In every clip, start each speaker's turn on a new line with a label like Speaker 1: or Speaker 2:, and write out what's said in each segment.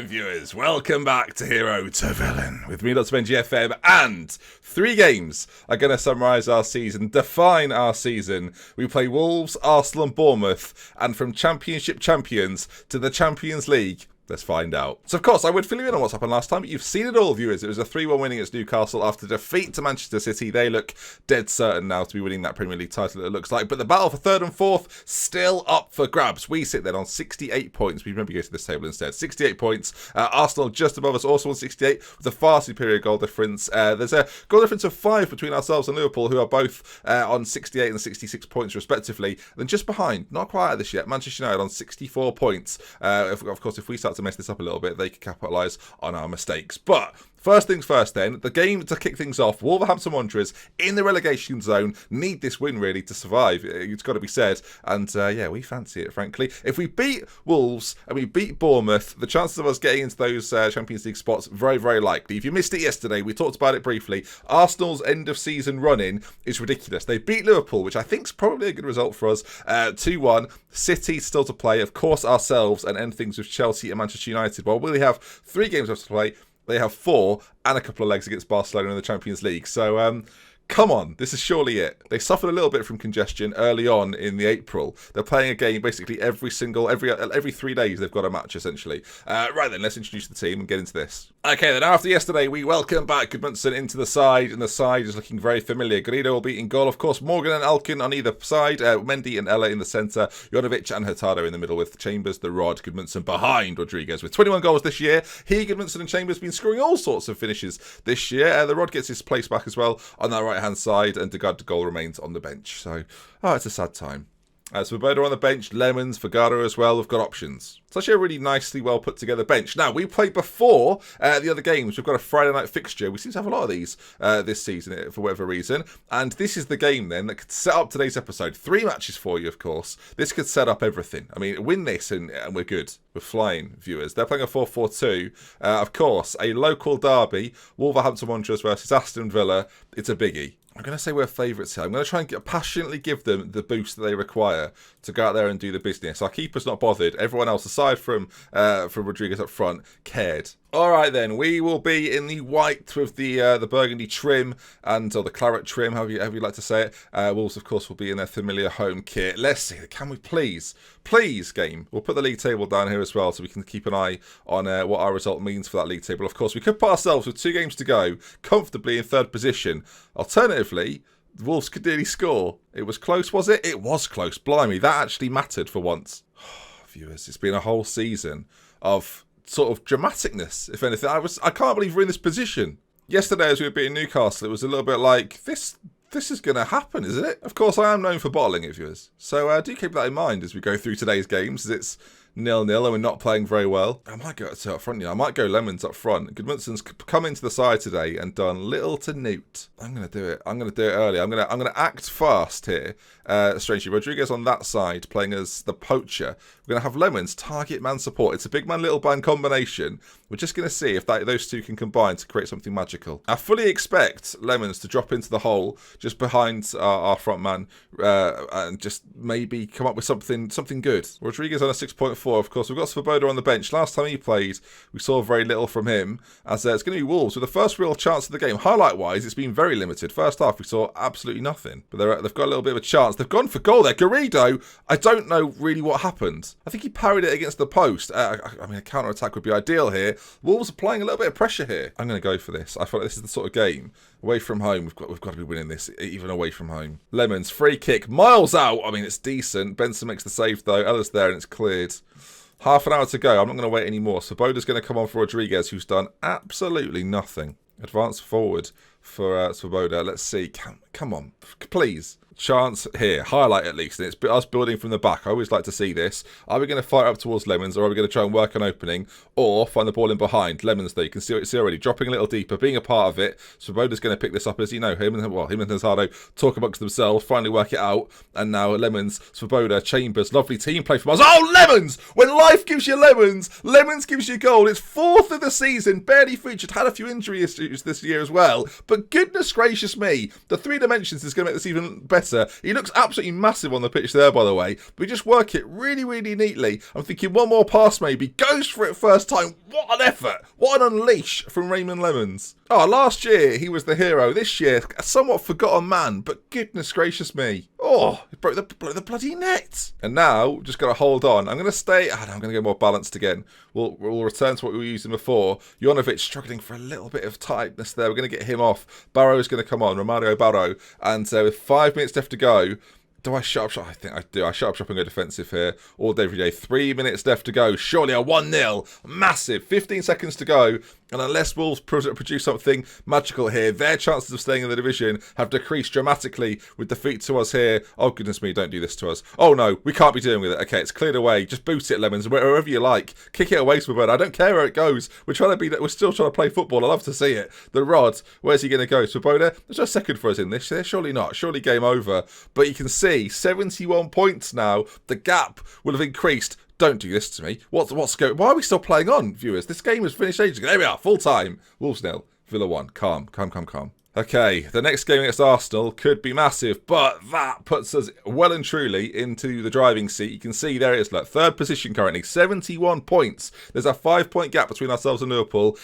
Speaker 1: then, viewers, welcome back to Hero to Villain with me, Dr. Benji FM, and 3 games are going to summarise our season, define our season. We play Wolves, Arsenal and Bournemouth, and from Championship champions to the Champions League. Let's find out. So, of course, I would fill you in on what's happened last time, but you've seen it all, viewers. It was a 3-1 winning against Newcastle after defeat to Manchester City. They look dead certain now to be winning that Premier League title, it looks like. But the battle for 3rd and 4th, still up for grabs. We sit then on 68 points. We remember go to this table instead. 68 points. Arsenal just above us, also on 68, with a far superior goal difference. There's a goal difference of 5 between ourselves and Liverpool, who are both on 68 and 66 points, respectively. And then just behind, not quite at this yet, Manchester United on 64 points. Of course, if we start to mess this up a little bit, they could capitalise on our mistakes. But first things first then, the game to kick things off, Wolverhampton Wanderers in the relegation zone need this win really to survive, it's got to be said, and yeah, we fancy it frankly. If we beat Wolves and we beat Bournemouth, the chances of us getting into those Champions League spots, very, very likely. If you missed it yesterday, we talked about it briefly. Arsenal's end of season run-in is ridiculous. They beat Liverpool, which I think is probably a good result for us, 2-1. City still to play, of course ourselves, and end things with Chelsea and Manchester United. Well, we have 3 games left to play. They have 4 and a couple of legs against Barcelona in the Champions League. So, come on, this is surely it. They suffered a little bit from congestion early on in the April. They're playing a game basically every 3 days. They've got a match essentially. Right then, let's introduce the team and get into this. Okay, then after yesterday, we welcome back Gudmundsson into the side, and the side is looking very familiar. Garrido will be in goal, of course. Morgan and Alkin on either side. Mendy and Ella in the centre. Jonovic and Hurtado in the middle with Chambers, the Rod, Gudmundsson behind Rodriguez with 21 goals this year. Gudmundsson and Chambers been scoring all sorts of finishes this year. The Rod gets his place back as well on that right-hand side, and the goal remains on the bench. So, it's a sad time. Svoboda on the bench, Lemons, Vergara as well. We've got options. It's actually a really nicely well put together bench. Now, we played before the other games. We've got a Friday night fixture. We seem to have a lot of these this season for whatever reason. And this is the game then that could set up today's episode. 3 matches for you, of course. This could set up everything. I mean, win this and we're good. We're flying, viewers. They're playing a 4-4-2. Of course, a local derby. Wolverhampton Wanderers versus Aston Villa. It's a biggie. I'm going to say we're favourites here. I'm going to try and passionately give them the boost that they require to go out there and do the business. Our keeper's not bothered. Everyone else, aside from Rodriguez up front, cared. All right, then. We will be in the white with the burgundy trim or the claret trim, however you like to say it. Wolves, of course, will be in their familiar home kit. Let's see. Can we please, game? We'll put the league table down here as well so we can keep an eye on what our result means for that league table. Of course, we could put ourselves with 2 games to go comfortably in 3rd position. Alternatively, the Wolves could nearly score. It was close, was it? It was close. Blimey, that actually mattered for once. Viewers, it's been a whole season of sort of dramaticness, if anything. I can't believe we're in this position. Yesterday, as we were beating Newcastle, it was a little bit like, this is going to happen, isn't it? Of course, I am known for bottling it, viewers. So do keep that in mind as we go through today's games, as it's 0-0 and we're not playing very well. I might go up front, I might go Lemons up front. Gudmundsson's come into the side today and done little to newt. I'm going to do it. I'm going to do it early. I'm going to act fast here. Strangely, Rodriguez on that side playing as the poacher. We're going to have Lemons target man support. It's a big man, little man combination. We're just going to see if those 2 can combine to create something magical. I fully expect Lemons to drop into the hole just behind our front man and just maybe come up with something good. Rodriguez on a 6.4. Of course, we've got Svoboda on the bench. Last time he played, we saw very little from him, as it's going to be Wolves with the first real chance of the game. Highlight-wise, it's been very limited. First half, we saw absolutely nothing, but they've got a little bit of a chance. They've gone for goal there. Garrido, I don't know really what happened. I think he parried it against the post. I mean, a counter-attack would be ideal here. Wolves are applying a little bit of pressure here. I'm going to go for this. I feel like this is the sort of game. Away from home, we've got to be winning this, even away from home. Lemons, free kick, miles out. I mean, it's decent. Benson makes the save, though. Ella's there, and it's cleared. Half an hour to go. I'm not going to wait anymore. Svoboda's going to come on for Rodriguez, who's done absolutely nothing. Advance forward for Svoboda. Let's see. Come on, please. Chance here. Highlight at least. And it's us building from the back. I always like to see this. Are we going to fire up towards Lemons, or are we going to try and work an opening, or find the ball in behind? Lemons, though, you can see already dropping a little deeper, being a part of it. Svoboda's going to pick this up, as you know. Him and Hurtado talk amongst themselves, finally work it out. And now Lemons, Svoboda, Chambers, lovely team play from us. Oh, Lemons! When life gives you lemons, Lemons gives you goal. It's 4th of the season, barely featured, had a few injury issues this year as well, But goodness gracious me, the 3 dimensions is going to make this even better. He looks absolutely massive on the pitch there, by the way. But we just work it really, really neatly. I'm thinking one more pass maybe. Goes for it first time. What an effort. What an unleash from Raymond Lemons. Oh, last year he was the hero. This year, a somewhat forgotten man. But goodness gracious me. Oh, he broke the bloody net. And now, just got to hold on. I'm going to stay. I'm going to get more balanced again. We'll return to what we were using before. Jovanovic struggling for a little bit of tightness there. We're going to get him off. Barrow's going to come on. Romario Barrow. And with 5 minutes left to go, do I shut up shop? I think I do. I shut up shop and go defensive here all day, every day. 3 minutes left to go. Surely a 1-0. Massive. 15 seconds to go. And unless Wolves produce something magical here, their chances of staying in the division have decreased dramatically with defeat to us here. Oh, goodness me, don't do this to us. Oh, no, we can't be doing with it. Okay, it's cleared away. Just boot it, Lemons, wherever you like. Kick it away, Swoboda. I don't care where it goes. We're still trying to play football. I love to see it. The rod, where's he going to go? Swoboda, there's no second for us in this. Surely not. Surely game over. But you can see 71 points now. The gap will have increased. Don't do this to me. What's going? Why are we still playing on, viewers? This game was finished ages ago. There we are, full time. Wolves 0, Villa 1. Calm. Okay, the next game against Arsenal could be massive, but that puts us well and truly into the driving seat. You can see there it is, look, 3rd position currently, 71 points. There's a 5-point gap between ourselves and Liverpool.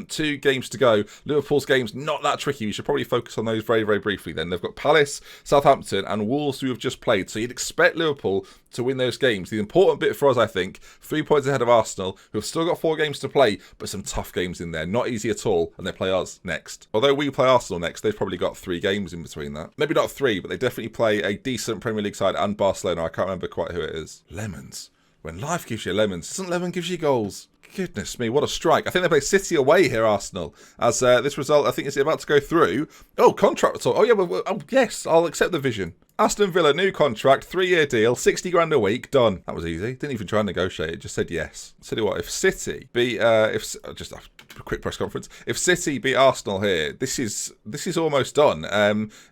Speaker 1: 2 games to go. Liverpool's game's not that tricky. We should probably focus on those very, very briefly then. They've got Palace, Southampton, and Wolves who have just played. So you'd expect Liverpool to win those games. The important bit for us, I think, 3 points ahead of Arsenal, who have still got 4 games to play, but some tough games in there. Not easy at all, and they play us next. Although we play Arsenal next, they've probably got 3 games in between that. Maybe not 3, but they definitely play a decent Premier League side and Barcelona. I can't remember quite who it is. Lemons. When life gives you lemons, doesn't lemon gives you goals? Goodness me, what a strike. I think they play City away here, Arsenal. As this result, I think, is about to go through. Oh, contract talk. Oh, yeah, oh, yes, I'll accept the vision. Aston Villa, new contract, 3-year deal, 60 grand a week, done. That was easy. Didn't even try and negotiate it, just said yes. Tell you what, if City beat, just a quick press conference, if City beat Arsenal here, this is almost done.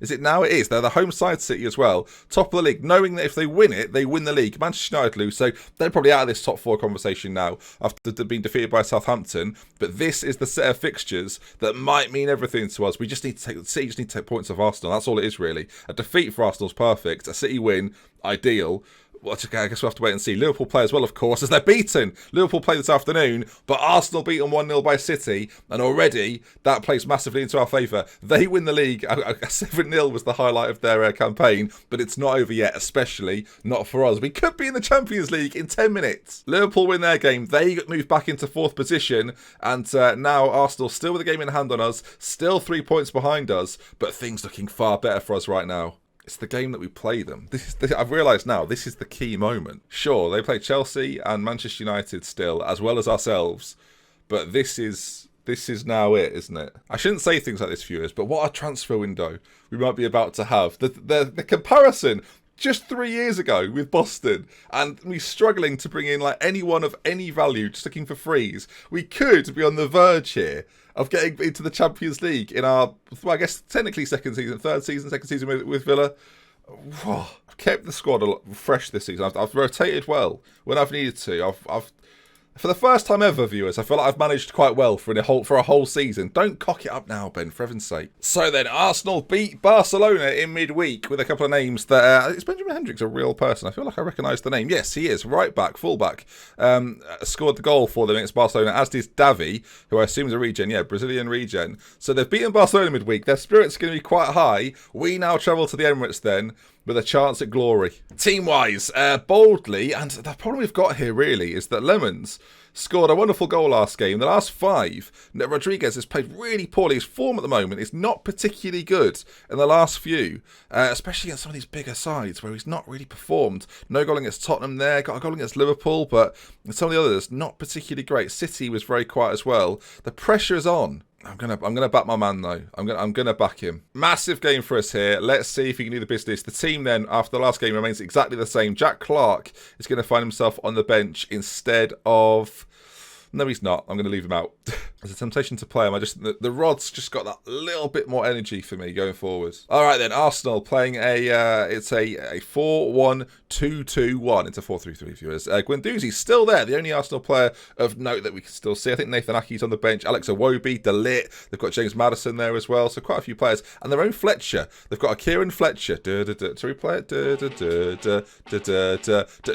Speaker 1: Is it now? It is. They're the home side, City as well. Top of the league, knowing that if they win it, they win the league. Manchester United lose, so they're probably out of this top 4 conversation now after being defeated by Southampton. But this is the set of fixtures that might mean everything to us. We just need to take, City just need to take points off Arsenal. That's all it is, really. A defeat for Arsenal's perfect. A City win, ideal. Well, I guess we'll have to wait and see. Liverpool play as well, of course, as they're beaten. Liverpool play this afternoon, but Arsenal beaten 1-0 by City, and already that plays massively into our favour. They win the league. A 7-0 was the highlight of their campaign, but it's not over yet, especially not for us. We could be in the Champions League in 10 minutes. Liverpool win their game. They move back into 4th position, and now Arsenal still with the game in hand on us, still 3 points behind us, but things looking far better for us right now. It's the game that we play them. I've realised now, this is the key moment. Sure, they play Chelsea and Manchester United still, as well as ourselves. But this is now it, isn't it? I shouldn't say things like this, viewers, but what a transfer window we might be about to have. The comparison just 3 years ago with Boston, and me struggling to bring in like anyone of any value, just looking for frees. We could be on the verge here of getting into the Champions League in our, well, I guess technically second season with Villa. Whoa, I've kept the squad fresh this season. I've rotated well when I've needed to. I've for the first time ever, viewers, I feel like I've managed quite well for a whole season. Don't cock it up now, Ben, for heaven's sake. So then, Arsenal beat Barcelona in midweek with a couple of names that... is Benjamin Hendricks a real person? I feel like I recognise the name. Yes, he is. Right back, full back. Scored the goal for them against Barcelona, as did Davi, who I assume is a regen. Yeah, Brazilian regen. So they've beaten Barcelona midweek. Their spirit's going to be quite high. We now travel to the Emirates then, with a chance at glory. Team-wise, boldly, and the problem we've got here really is that Lemons scored a wonderful goal last game. The last 5, Rodriguez has played really poorly. His form at the moment is not particularly good in the last few, especially against some of these bigger sides where he's not really performed. No goal against Tottenham there, got a goal against Liverpool, but some of the others, not particularly great. City was very quiet as well. The pressure is on. I'm gonna back my man though. I'm gonna back him. Massive game for us here. Let's see if he can do the business. The team then after the last game remains exactly the same. Jack Clark is going to find himself on the bench instead of No, he's not. I'm going to leave him out. There's a temptation to play him. The Rod's just got that little bit more energy for me going forward. All right then, Arsenal playing it's a 4-1-2-2-1. It's a 4-3-3, viewers. Guendouzi's still there, the only Arsenal player of note that we can still see. I think Nathan Ake's on the bench. Alex Iwobi, De Ligt. They've got James Maddison there as well. So quite a few players. And their own Fletcher. They've got a Kieran Fletcher. Shall we play it?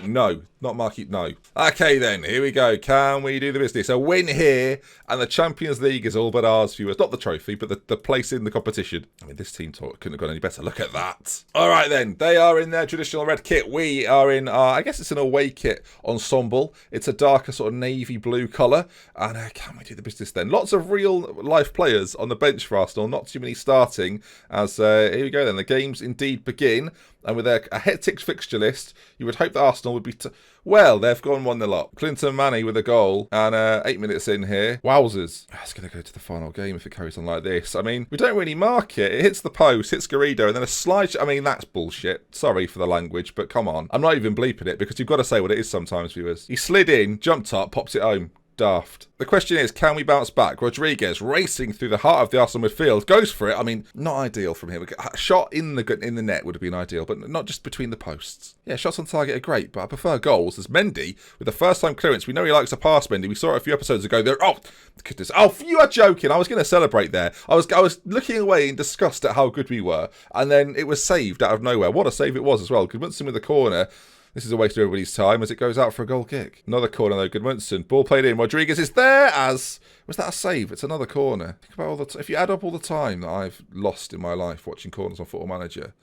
Speaker 1: No, not Marky. No. Okay then, here we go. Can we do the business? A win here, and the Champions League is all but ours, viewers. Not the trophy, but the place in the competition. I mean, this team couldn't have gone any better. Look at that. All right then, they are in their traditional red kit. We are in our, I guess it's an away kit ensemble. It's a darker sort of navy blue colour. And can we do the business then? Lots of real life players on the bench for Arsenal. Not too many starting. As here we go then. The games indeed begin. And with a hectic fixture list, you would hope that Arsenal would be... Well, they've gone 1-0 up. Clinton Manny with a goal. And 8 minutes in here. Wowzers. It's going to go to the final game if it carries on like this. I mean, we don't really mark it. It hits the post, hits Garrido, and then a slide... I mean, that's bullshit. Sorry for the language, but come on. I'm not even bleeping it because you've got to say what it is sometimes, viewers. He slid in, jumped up, pops it home. Daft. The question is, can we bounce back? Rodriguez racing through the heart of the Arsenal midfield, goes for it. I mean, not ideal from him. A shot in the net would have been ideal, but not just between the posts. Yeah, shots on target are great, but I prefer goals. There's Mendy with the first time clearance. We know he likes to pass, Mendy. We saw it a few episodes ago. There. Oh, goodness. Oh, you are joking. I was going to celebrate there. I was looking away in disgust at how good we were, and then it was saved out of nowhere. What a save it was as well. Goodmanson with the corner. This is a waste of everybody's time as it goes out for a goal kick. Another corner though, Goodmanson. Ball played in. Rodriguez is there as... Was that a save? It's another corner. Think about all the... If you add up all the time that I've lost in my life watching corners on Football Manager,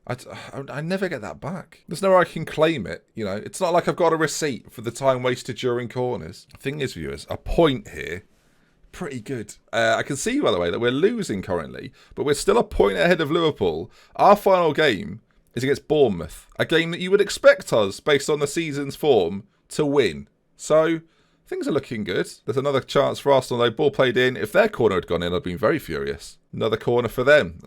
Speaker 1: I never get that back. There's no way I can claim it, you know. It's not like I've got a receipt for the time wasted during corners. The thing is, viewers, a point here... Pretty good. I can see, by the way, that we're losing currently, but we're still a point ahead of Liverpool. Our final game is against Bournemouth, a game that you would expect us, based on the season's form, to win. So, things are looking good. There's another chance for Arsenal, though. Ball played in. If their corner had gone in, I'd been very furious. Another corner for them.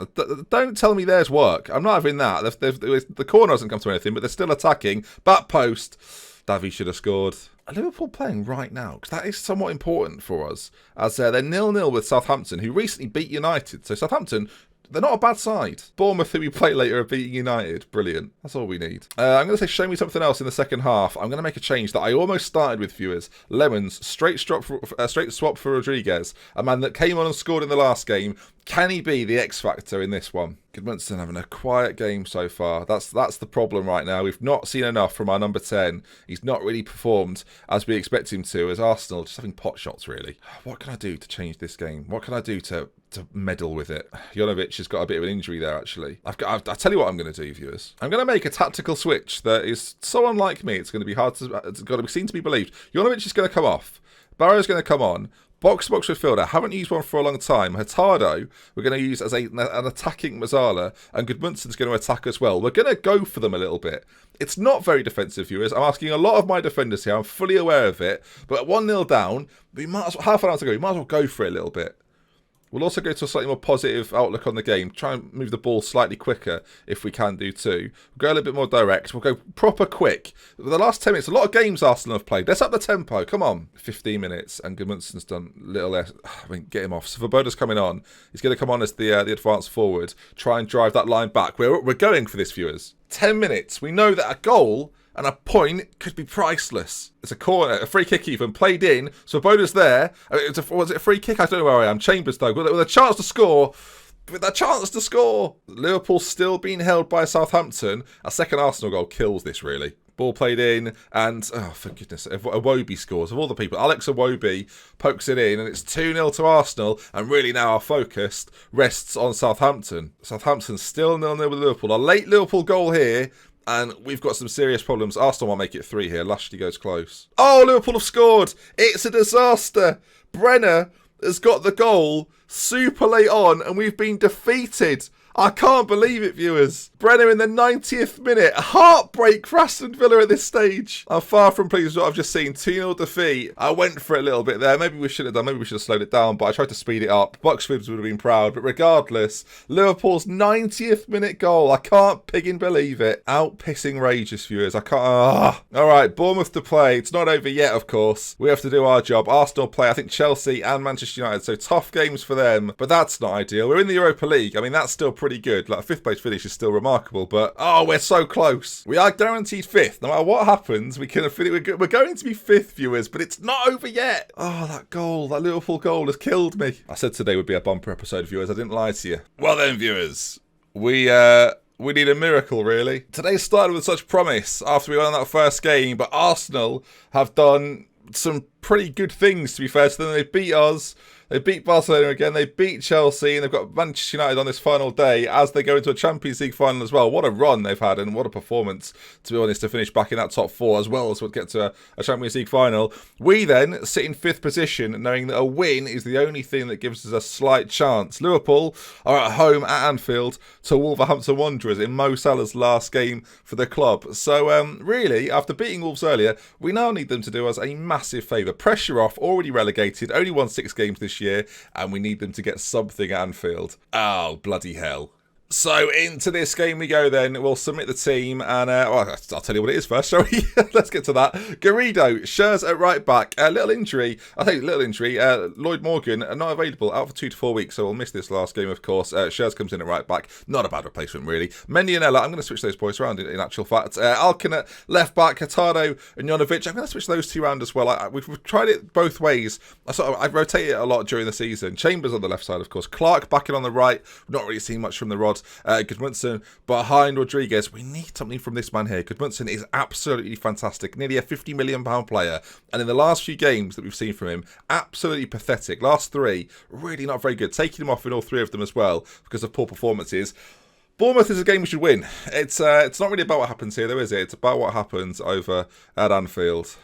Speaker 1: Don't tell me there's work. I'm not having that. The corner hasn't come to anything, but they're still attacking. Back post. Davy should have scored. Are Liverpool playing right now? Because that is somewhat important for us. As they're 0-0 with Southampton, who recently beat United. So Southampton... They're not a bad side. Bournemouth, who we play later, are beating United. Brilliant. That's all we need. I'm going to say show me something else in the second half. I'm going to make a change that I almost started with, viewers. Lemons, straight swap for Rodriguez. A man that came on and scored in the last game. Can he be the X factor in this one? Goodmanson having a quiet game so far. That's the problem right now. We've not seen enough from our number 10. He's not really performed as we expect him to, as Arsenal just having pot shots, really. What can I do to change this game? What can I do to meddle with it? Jonovic has got a bit of an injury there, actually. I'll tell you what I'm going to do, viewers. I'm going to make a tactical switch that is so unlike me, it's going to be hard to... It's got to be seen to be believed. Jonovic is going to come off. Barrow's going to come on. Box-to-box midfielder. Haven't used one for a long time. Hurtado, we're going to use as an attacking Mazzala, and Goodmanson's going to attack as well. We're going to go for them a little bit. It's not very defensive, viewers. I'm asking a lot of my defenders here. I'm fully aware of it. But at 1-0 down, we might as well, half an hour to go, we might as well go for it a little bit. We'll also go to a slightly more positive outlook on the game. Try and move the ball slightly quicker if we can do too. We'll go a little bit more direct. We'll go proper quick. The last 10 minutes, a lot of games Arsenal have played. Let's up the tempo. Come on. 15 minutes and Goodmanson's done little less. I mean, get him off. So Svoboda's coming on. He's going to come on as the advance forward. Try and drive that line back. We're going for this, viewers. 10 minutes. We know that a goal and a point could be priceless. It's a corner, a free kick even, played in. So Boda's there. Was it a free kick? I don't know where I am. Chambers, though, with a chance to score. With a chance to score. Liverpool still being held by Southampton. A second Arsenal goal kills this, really. Ball played in, and, oh, for goodness, Iwobi scores. Of all the people, Alex Iwobi pokes it in, and it's 2-0 to Arsenal, and really now our focus rests on Southampton. Southampton still 0-0 with Liverpool. A late Liverpool goal here, and we've got some serious problems. Arsenal will make it 3 here. Lashley goes close. Oh, Liverpool have scored. It's a disaster. Brenner has got the goal super late on, and we've been defeated. I can't believe it, viewers. Brenner in the 90th minute. Heartbreak for Aston Villa at this stage. I'm far from pleased with what I've just seen. 2-0 defeat. I went for it a little bit there. Maybe we should have done. Maybe we should have slowed it down, but I tried to speed it up. Bucks Fibs would have been proud. But regardless, Liverpool's 90th minute goal. I can't pigging believe it. Out pissing rageous, viewers. I can't. All right, Bournemouth to play. It's not over yet, of course. We have to do our job. Arsenal play, I think, Chelsea and Manchester United. So tough games for them. But that's not ideal. We're in the Europa League. I mean, that's still pretty good. Like, a fifth place finish is still remarkable. But, oh, we're so close. We are guaranteed fifth. No matter what happens, we're going to be fifth, viewers. But it's not over yet. Oh, that goal, that Liverpool goal has killed me. I said today would be a bumper episode, viewers. I didn't lie to you. Well then, viewers. We need a miracle, really. Today started with such promise after we won that first game. But Arsenal have done some pretty good things, to be fair to them. They beat us. They beat Barcelona again, they beat Chelsea, and they've got Manchester United on this final day as they go into a Champions League final as well. What a run they've had, and what a performance, to be honest, to finish back in that top four, as well as get to a Champions League final. We then sit in fifth position, knowing that a win is the only thing that gives us a slight chance. Liverpool are at home at Anfield to Wolverhampton Wanderers in Mo Salah's last game for the club. So, really, after beating Wolves earlier, we now need them to do us a massive favour. Pressure off, already relegated, only won 6 games this year, and we need them to get something at Anfield. Oh, bloody hell. So into this game we go then. We'll submit the team and well, I'll tell you what it is first, shall we? Let's get to that. Garrido, Schürrle at right back. A little injury. I think little injury. Lloyd Morgan not available, out for 2 to 4 weeks, so we'll miss this last game, of course. Schürrle comes in at right back. Not a bad replacement, really. Mendy and Ella, I'm going to switch those boys around in actual fact. Alkin at left back, Hurtado and Jonovic. I'm going to switch those two around as well. We've tried it both ways. I've rotated it a lot during the season. Chambers on the left side, of course. Clark back in on the right. We've not really seen much from the rod. Gudmundsson behind Rodriguez. We need something from this man here. Gudmundsson is absolutely fantastic. Nearly a £50 million player. And in the last few games that we've seen from him, absolutely pathetic. Last 3, really not very good. Taking him off in all 3 of them as well because of poor performances. Bournemouth is a game we should win. It's not really about what happens here, though, is it? It's about what happens over at Anfield.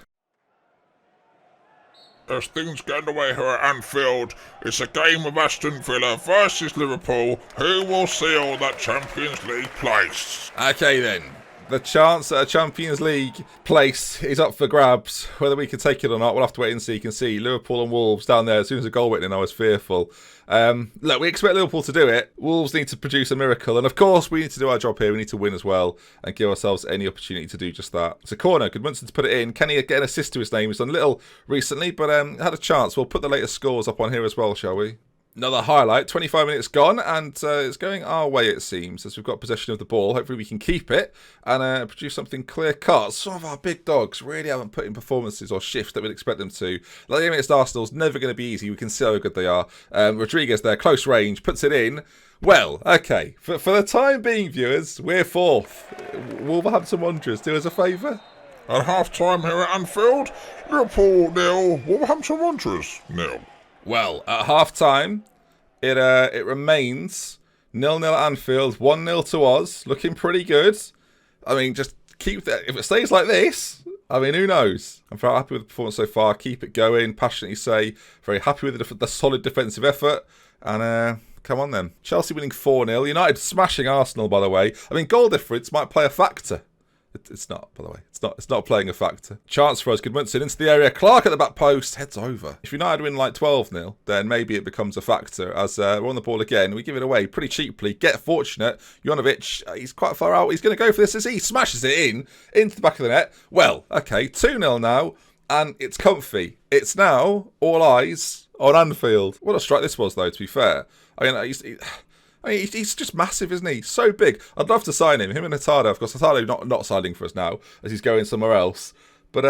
Speaker 2: As things get underway here at Anfield, it's a game of Aston Villa versus Liverpool. Who will seal that Champions League place?
Speaker 1: Okay then. The chance at a Champions League place is up for grabs. Whether we can take it or not, we'll have to wait and see. You can see Liverpool and Wolves down there. As soon as the goal went in, I was fearful. Look, we expect Liverpool to do it. Wolves need to produce a miracle. And of course, we need to do our job here. We need to win as well and give ourselves any opportunity to do just that. It's a corner. Gudmundsson to put it in. Can he get an assist to his name? He's done little recently, but had a chance. We'll put the latest scores up on here as well, shall we? Another highlight, 25 minutes gone, and it's going our way, it seems, as we've got possession of the ball. Hopefully we can keep it and produce something clear-cut. Some of our big dogs really haven't put in performances or shifts that we'd expect them to. Like the game against Arsenal's never going to be easy. We can see how good they are. Rodriguez there, close range, puts it in. Well, okay, for the time being, viewers, we're 4th. Wolverhampton Wanderers, do us a favour?
Speaker 2: At half-time here at Anfield, Liverpool 0, Wolverhampton Wanderers 0.
Speaker 1: Well, at half-time, it remains 0-0 at Anfield, 1-0 to us, looking pretty good. I mean, just keep that. If it stays like this, I mean, who knows? I'm very happy with the performance so far. Keep it going, passionately say. Very happy with the solid defensive effort. And come on then. Chelsea winning 4-0. United smashing Arsenal, by the way. I mean, goal difference might play a factor. It's not, by the way. It's not playing a factor. Chance for us. Gudmundsson into the area. Clark at the back post. Heads over. If United win like 12-0, then maybe it becomes a factor. As we're on the ball again. We give it away pretty cheaply. Get fortunate. Jonovic, he's quite far out. He's going to go for this as he smashes it into the back of the net. Well, okay. 2-0 now. And it's comfy. It's now all eyes on Anfield. What a strike this was, though, to be fair. I mean, he's just massive, isn't he? So big. I'd love to sign him. Him and Hurtado. Of course, Hurtado not signing for us now, as he's going somewhere else. But,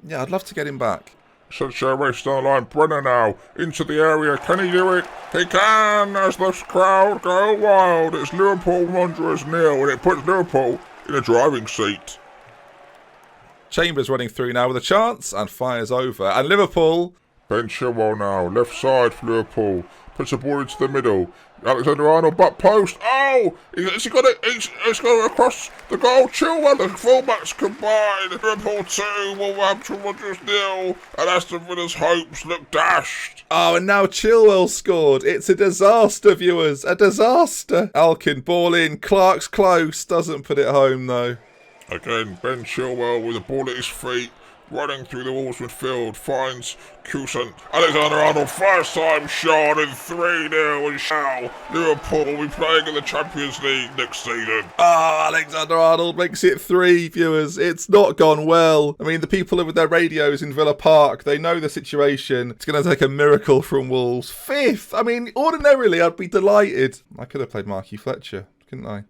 Speaker 1: yeah, I'd love to get him back.
Speaker 2: Such a race down the line. Brenner now into the area. Can he do it? He can, as the crowd go wild. It's Liverpool Wanderers 0, and it puts Liverpool in a driving seat.
Speaker 1: Chambers running through now with a chance, and fires over. And Liverpool...
Speaker 2: Ben Chilwell now, left side for Liverpool. puts the ball into the middle. Alexander-Arnold, back post. Oh! Has he got it? He's got it across the goal. Chilwell, the fullbacks combined. Liverpool 2, Wolverhampton Wanderers 0. And Aston Villa's hopes look dashed.
Speaker 1: Oh, and now Chilwell scored. It's a disaster, viewers. A disaster. Alkin, ball in. Clark's close. Doesn't put it home, though.
Speaker 2: Again, Ben Chilwell with the ball at his feet. Running through the Wolves midfield, finds Kusan. Alexander-Arnold, first time shot, and 3-0, and shall Liverpool will be playing in the Champions League next season.
Speaker 1: Oh, Alexander-Arnold makes it 3, viewers. It's not gone well. I mean, the people with their radios in Villa Park, they know the situation. It's going to take a miracle from Wolves. 5th. I mean, ordinarily, I'd be delighted. I could have played Marky Fletcher, couldn't I?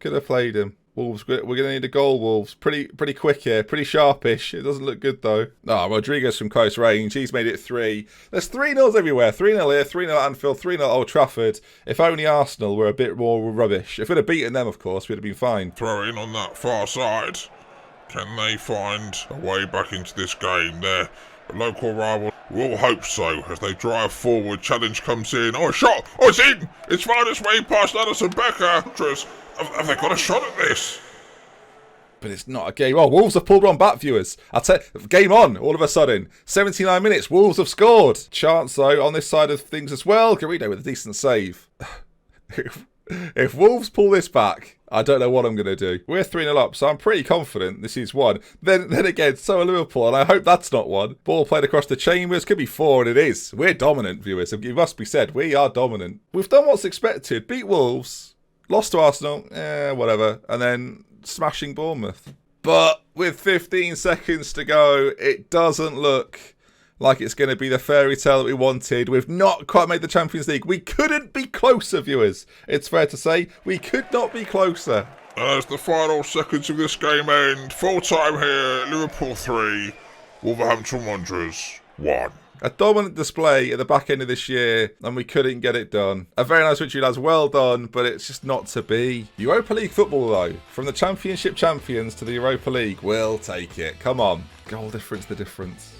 Speaker 1: Could have played him. Wolves, we're going to need a goal, Wolves. Pretty quick here. Pretty sharpish. It doesn't look good, though. Ah, Rodriguez from close range. He's made it 3. There's 3-0s everywhere. 3-0 here, 3-0 at Anfield, 3-0 at Old Trafford. If only Arsenal were a bit more rubbish. If we'd have beaten them, of course, we'd have been fine.
Speaker 2: Throw in on that far side. Can they find a way back into this game? Their local rival will hope so as they drive forward. Challenge comes in. Oh, a shot! Oh, it's in! It's found its way past Addison Becker. Have they got a shot at this?
Speaker 1: But it's not a game. Oh, Wolves have pulled one back, viewers. I'll tell you, game on, all of a sudden. 79 minutes, Wolves have scored. Chance, though, on this side of things as well. Garrido with a decent save. If Wolves pull this back, I don't know what I'm going to do. We're 3-0 up, so I'm pretty confident this is 1. Then again, so are Liverpool, and I hope that's not 1. Ball played across the chambers, could be 4, and it is. We're dominant, viewers. It must be said, we are dominant. We've done what's expected. Beat Wolves. Lost to Arsenal, whatever, and then smashing Bournemouth. But with 15 seconds to go, it doesn't look like it's going to be the fairy tale that we wanted. We've not quite made the Champions League. We couldn't be closer, viewers. It's fair to say, we could not be closer.
Speaker 2: As the final seconds of this game end, full time here, Liverpool 3, Wolverhampton Wanderers 1.
Speaker 1: A dominant display at the back end of this year, and we couldn't get it done. A very nice victory, lads. Well done, but it's just not to be. Europa League football, though. From the Championship champions to the Europa League, we'll take it. Come on. Goal difference, the difference.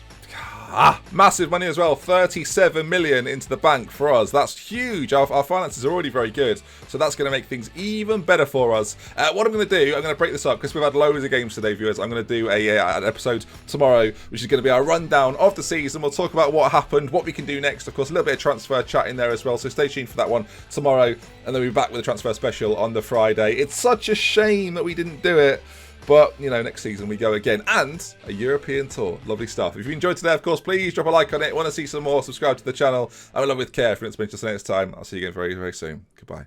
Speaker 1: Massive money as well. 37 million into the bank for us. That's huge. Our finances are already very good, so that's going to make things even better for us. What I'm going to do, I'm going to break this up because we've had loads of games today, viewers. I'm going to do an episode tomorrow, which is going to be our rundown of the season. We'll talk about what happened, what we can do next. Of course, a little bit of transfer chat in there as well, so stay tuned for that one tomorrow, and then we'll be back with a transfer special on the Friday. It's such a shame that we didn't do it. But, you know, next season we go again. And a European tour. Lovely stuff. If you enjoyed today, of course, please drop a like on it. Want to see some more, subscribe to the channel. I'm in love with care. For instance, until next time, I'll see you again very, very soon. Goodbye.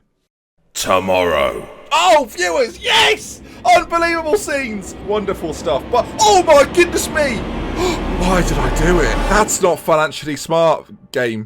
Speaker 2: Tomorrow.
Speaker 1: Oh, viewers, yes! Unbelievable scenes. Wonderful stuff. But, oh my goodness me! Why did I do it? That's not financially smart, game.